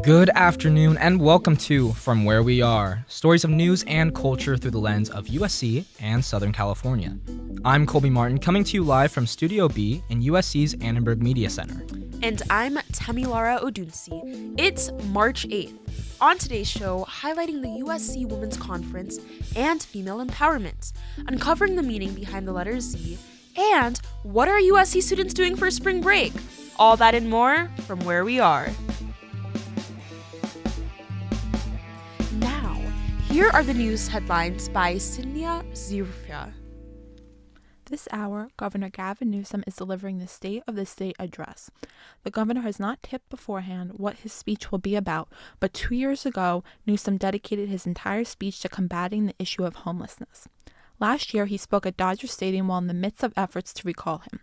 Good afternoon and welcome to From Where We Are, stories of news and culture through the lens of USC and Southern California. I'm Colby Martin, coming to you live from Studio B in USC's Annenberg Media Center. And I'm Tamilara Odunsi. It's March 8th. On today's show, highlighting the USC Women's Conference and female empowerment, uncovering the meaning behind the letter Z, and what are USC students doing for spring break? All that and more from Where We Are. Now, here are the news headlines by Cynthia Zirfia. This hour, Governor Gavin Newsom is delivering the State of the State address. The governor has not tipped beforehand what his speech will be about, but 2 years ago, Newsom dedicated his entire speech to combating the issue of homelessness. Last year, he spoke at Dodger Stadium while in the midst of efforts to recall him.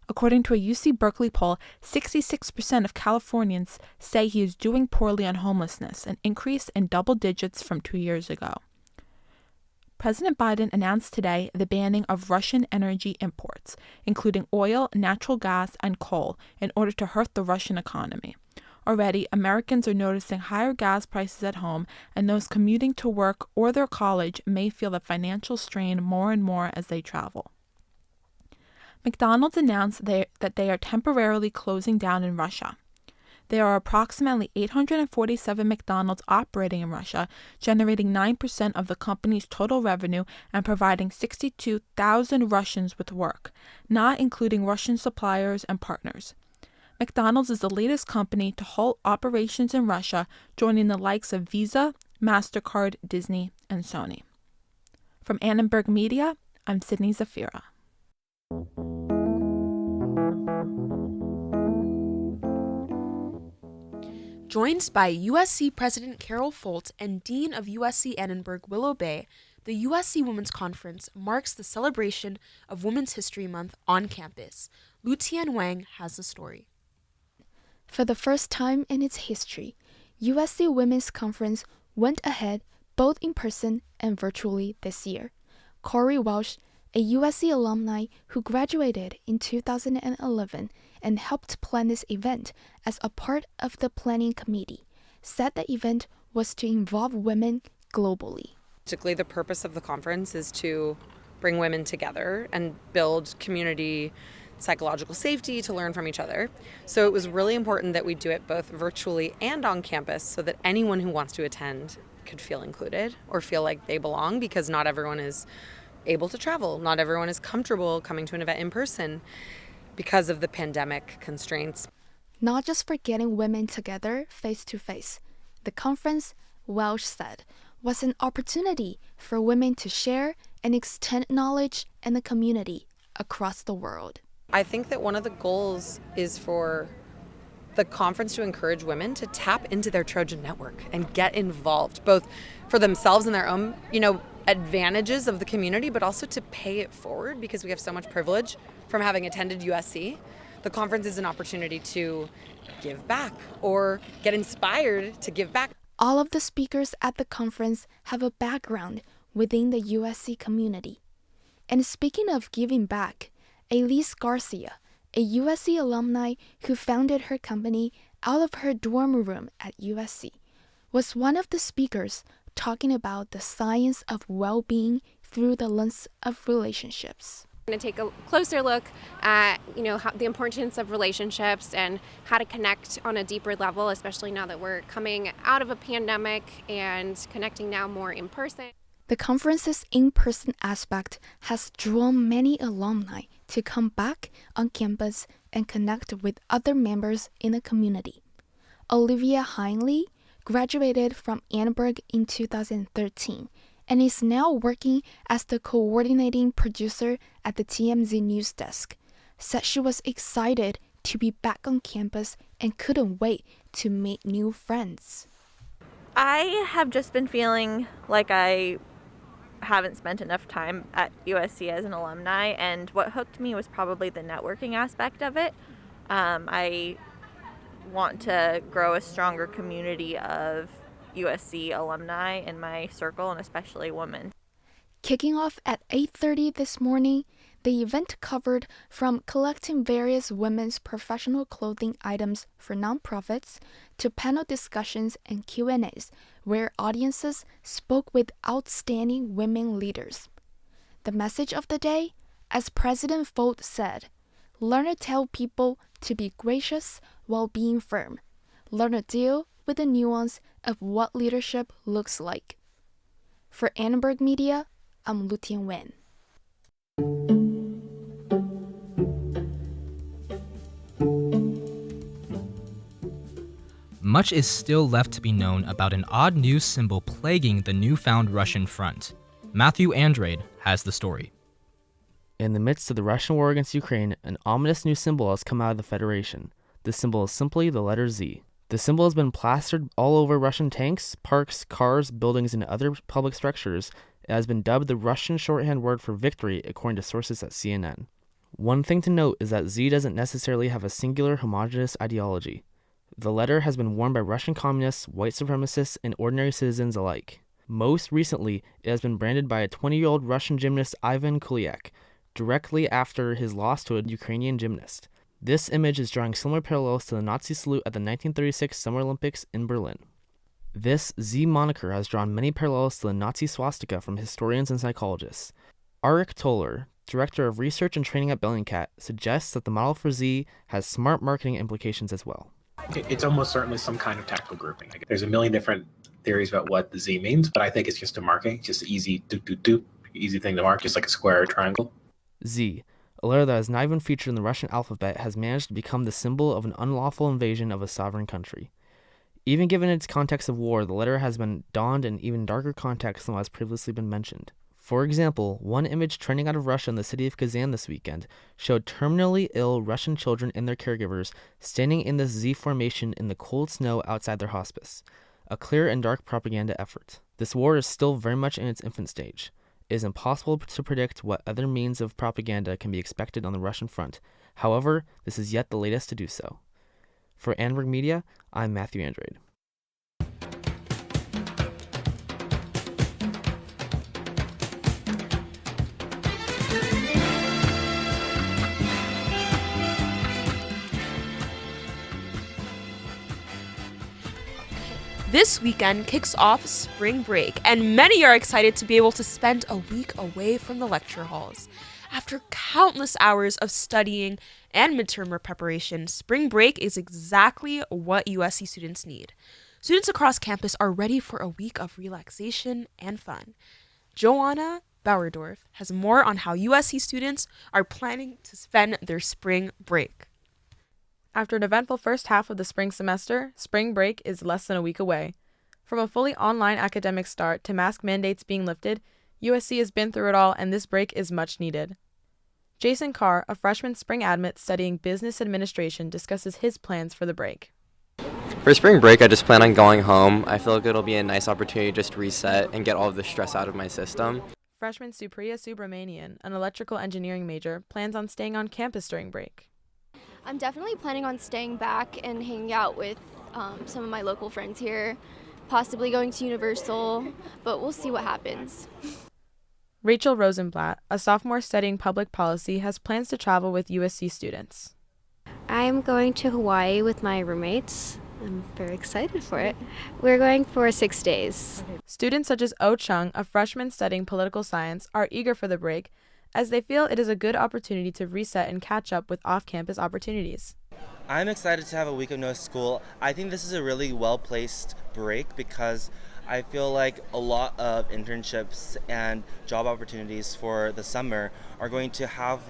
According to a UC Berkeley poll, 66% of Californians say he is doing poorly on homelessness, an increase in double digits from 2 years ago. President Biden announced today the banning of Russian energy imports, including oil, natural gas, and coal, in order to hurt the Russian economy. Already, Americans are noticing higher gas prices at home, and those commuting to work or their college may feel the financial strain more and more as they travel. McDonald's announced that they are temporarily closing down in Russia. There are approximately 847 McDonald's operating in Russia, generating 9% of the company's total revenue and providing 62,000 Russians with work, not including Russian suppliers and partners. McDonald's is the latest company to halt operations in Russia, joining the likes of Visa, MasterCard, Disney, and Sony. From Annenberg Media, I'm Sydney Zafira. Joined by USC President Carol Folt and Dean of USC Annenberg Willow Bay, the USC Women's Conference marks the celebration of Women's History Month on campus. Lu Tian Wang has the story. For the first time in its history, USC Women's Conference went ahead both in person and virtually this year. Corey Welsh, a USC alumni who graduated in 2011 and helped plan this event as a part of the planning committee, said the event was to involve women globally. Basically, the purpose of the conference is to bring women together and build community psychological safety to learn from each other. So it was really important that we do it both virtually and on campus so that anyone who wants to attend could feel included or feel like they belong, because not everyone is able to travel. Not everyone is comfortable coming to an event in person because of the pandemic constraints. Not just for getting women together face to face. The conference, Welsh said, was an opportunity for women to share and extend knowledge in the community across the world. I think that one of the goals is for the conference to encourage women to tap into their Trojan network and get involved, both for themselves and their own, advantages of the community, but also to pay it forward because we have so much privilege from having attended USC. The conference is an opportunity to give back or get inspired to give back. All of the speakers at the conference have a background within the USC community. And speaking of giving back, Elise Garcia, a USC alumni who founded her company out of her dorm room at USC, was one of the speakers talking about the science of well-being through the lens of relationships. I'm going to take a closer look at, how the importance of relationships and how to connect on a deeper level, especially now that we're coming out of a pandemic and connecting now more in person. The conference's in-person aspect has drawn many alumni to come back on campus and connect with other members in the community. Olivia Heinley graduated from Annenberg in 2013 and is now working as the coordinating producer at the TMZ News Desk, said she was excited to be back on campus and couldn't wait to meet new friends. I have just been feeling like I haven't spent enough time at USC as an alumni, and what hooked me was probably the networking aspect of it. I want to grow a stronger community of USC alumni in my circle, and especially women. Kicking off at 8:30 this morning, The event covered from collecting various women's professional clothing items for nonprofits to panel discussions and Q&As where audiences spoke with outstanding women leaders. The message of the day, as President Folt said, learn to tell people to be gracious while being firm. Learn to deal with the nuance of what leadership looks like. For Annenberg Media, I'm Lu Tianwen. Much is still left to be known about an odd news symbol plaguing the newfound Russian front. Matthew Andrade has the story. In the midst of the Russian war against Ukraine, an ominous new symbol has come out of the Federation. The symbol is simply the letter Z. The symbol has been plastered all over Russian tanks, parks, cars, buildings, and other public structures. It has been dubbed the Russian shorthand word for victory, according to sources at CNN. One thing to note is that Z doesn't necessarily have a singular homogeneous ideology. The letter has been worn by Russian communists, white supremacists, and ordinary citizens alike. Most recently, it has been branded by a 20-year-old Russian gymnast Ivan Kuliak, directly after his loss to a Ukrainian gymnast. This image is drawing similar parallels to the Nazi salute at the 1936 Summer Olympics in Berlin. This Z moniker has drawn many parallels to the Nazi swastika from historians and psychologists. Arik Toller, director of research and training at Bellingcat, suggests that the model for Z has smart marketing implications as well. It's almost certainly some kind of tactical grouping. There's a million different theories about what the Z means, but I think it's just a marking, just easy easy thing to mark, just like a square or triangle. Z, a letter that has not even featured in the Russian alphabet, has managed to become the symbol of an unlawful invasion of a sovereign country. Even given its context of war, the letter has been donned in even darker context than what has previously been mentioned. For example, one image trending out of Russia in the city of Kazan this weekend showed terminally ill Russian children and their caregivers standing in this Z formation in the cold snow outside their hospice. A clear and dark propaganda effort. This war is still very much in its infant stage. It is impossible to predict what other means of propaganda can be expected on the Russian front. However, this is yet the latest to do so. For Annenberg Media, I'm Matthew Andrade. This weekend kicks off spring break, and many are excited to be able to spend a week away from the lecture halls. After countless hours of studying and midterm preparation, spring break is exactly what USC students need. Students across campus are ready for a week of relaxation and fun. Joanna Bauerdorf has more on how USC students are planning to spend their spring break. After an eventful first half of the spring semester, spring break is less than a week away. From a fully online academic start to mask mandates being lifted, USC has been through it all, and this break is much needed. Jason Carr, a freshman spring admit studying business administration, discusses his plans for the break. For spring break, I just plan on going home. I feel like it'll be a nice opportunity to just reset and get all of the stress out of my system. Freshman Supriya Subramanian, an electrical engineering major, plans on staying on campus during break. I'm definitely planning on staying back and hanging out with some of my local friends here, possibly going to Universal, but we'll see what happens. Rachel Rosenblatt, a sophomore studying public policy, has plans to travel with USC students. I'm going to Hawaii with my roommates. I'm very excited for it. We're going for 6 days. Students such as Oh Chung, a freshman studying political science, are eager for the break, as they feel it is a good opportunity to reset and catch up with off-campus opportunities. I'm excited to have a week of no school. I think this is a really well-placed break because I feel like a lot of internships and job opportunities for the summer are going to have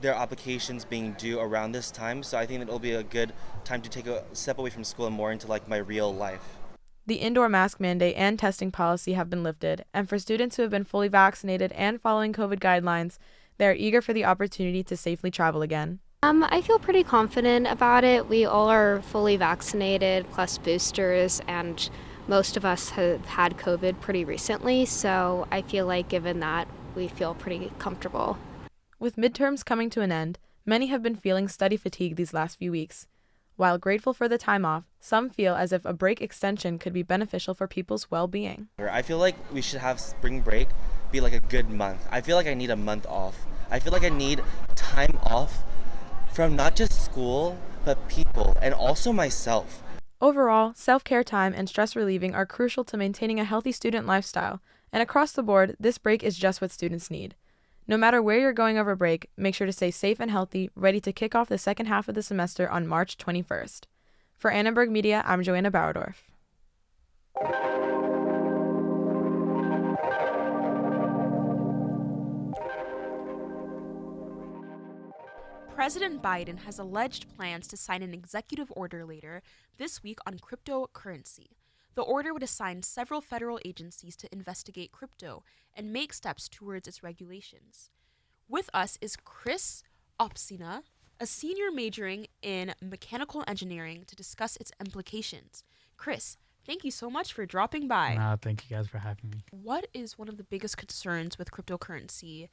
their applications being due around this time. So I think it'll be a good time to take a step away from school and more into my real life. The indoor mask mandate and testing policy have been lifted, and for students who have been fully vaccinated and following COVID guidelines, they are eager for the opportunity to safely travel again. I feel pretty confident about it. We all are fully vaccinated, plus boosters, and most of us have had COVID pretty recently, so I feel like given that, we feel pretty comfortable. With midterms coming to an end, many have been feeling study fatigue these last few weeks. While grateful for the time off, some feel as if a break extension could be beneficial for people's well-being. I feel like we should have spring break be a good month. I feel like I need a month off. I feel like I need time off from not just school, but people and also myself. Overall, self-care time and stress relieving are crucial to maintaining a healthy student lifestyle, and across the board, this break is just what students need. No matter where you're going over break, make sure to stay safe and healthy, ready to kick off the second half of the semester on March 21st. For Annenberg Media, I'm Joanna Bauerdorf. President Biden has alleged plans to sign an executive order later this week on cryptocurrency. The order would assign several federal agencies to investigate crypto and make steps towards its regulations. With us is Chris Opsina, a senior majoring in mechanical engineering, to discuss its implications. Chris, thank you so much for dropping by. Thank you guys for having me. What is one of the biggest concerns with cryptocurrency?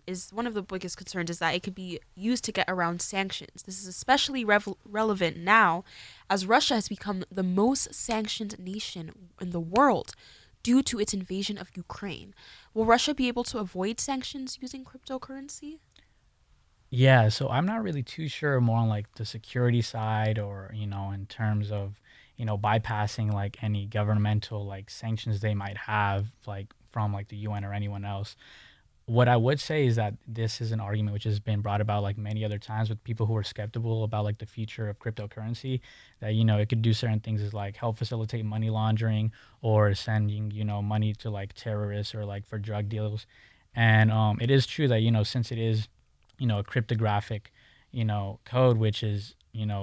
Is that it could be used to get around sanctions. This is especially relevant now as Russia has become the most sanctioned nation in the world due to its invasion of Ukraine. Will Russia be able to avoid sanctions using cryptocurrency? Yeah, so I'm not really too sure more on like the security side or, in terms of, bypassing like any governmental like sanctions they might have like from like the UN or anyone else. What I would say is that this is an argument which has been brought about like many other times with people who are skeptical about like the future of cryptocurrency, that, it could do certain things as like help facilitate money laundering or sending, money to like terrorists or like for drug deals. And it is true that, since it is, a cryptographic, code, which is,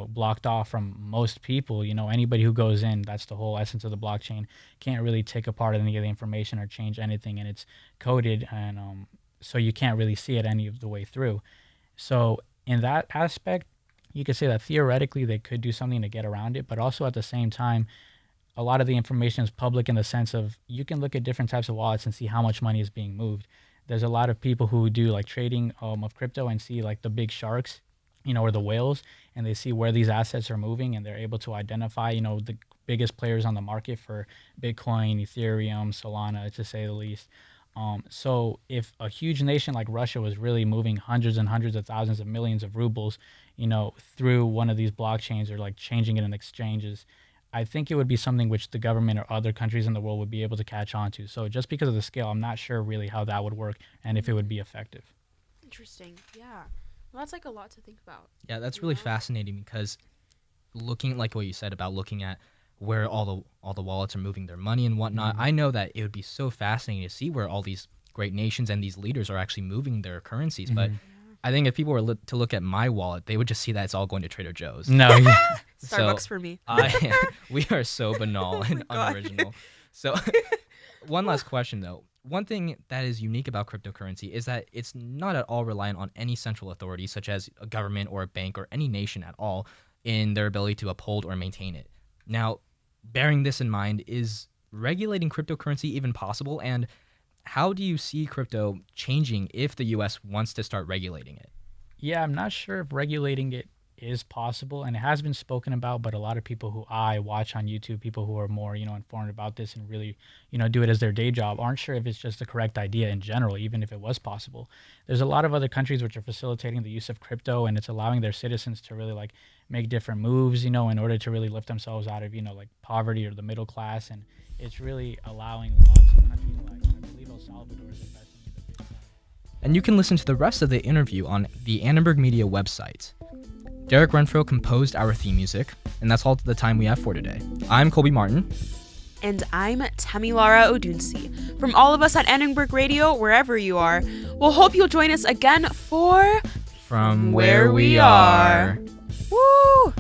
blocked off from most people, anybody who goes in, that's the whole essence of the blockchain, can't really take apart any of the information or change anything, and it's coded, and so you can't really see it any of the way through. So in that aspect, you could say that theoretically they could do something to get around it, but also at the same time, a lot of the information is public in the sense of you can look at different types of wallets and see how much money is being moved. There's a lot of people who do like trading of crypto and see like the big sharks, or the whales, and they see where these assets are moving, and they're able to identify, the biggest players on the market for Bitcoin, Ethereum, Solana, to say the least. So if a huge nation like Russia was really moving hundreds and hundreds of thousands of millions of rubles, through one of these blockchains or like changing it in exchanges, I think it would be something which the government or other countries in the world would be able to catch on to. So just because of the scale, I'm not sure really how that would work and if it would be effective. Interesting. Yeah. Well, that's like a lot to think about. Yeah, that's really fascinating because looking like what you said about looking at where all the wallets are moving their money and whatnot, I know that it would be so fascinating to see where all these great nations and these leaders are actually moving their currencies. But I think if people were to look at my wallet, they would just see that it's all going to Trader Joe's. No, yeah. Starbucks for me. We are so banal and unoriginal. So one last question, though. One thing that is unique about cryptocurrency is that it's not at all reliant on any central authority, such as a government or a bank or any nation at all, in their ability to uphold or maintain it. Now, bearing this in mind, is regulating cryptocurrency even possible? And how do you see crypto changing if the U.S. wants to start regulating it? Yeah, I'm not sure if regulating it is possible, and it has been spoken about, but a lot of people who I watch on YouTube, people who are more, informed about this and really, do it as their day job, aren't sure if it's just the correct idea in general, even if it was possible. There's a lot of other countries which are facilitating the use of crypto, and it's allowing their citizens to really like make different moves, in order to really lift themselves out of, like poverty or the middle class, and it's really allowing lots of countries like, I believe El Salvador is investing in the Bitcoin. And you can listen to the rest of the interview on the Annenberg Media website. Derek Renfro composed our theme music, and that's all the time we have for today. I'm Colby Martin. And I'm Tamilara Odunsi. From all of us at Annenberg Radio, wherever you are, we'll hope you'll join us again for From Where We Are. Woo!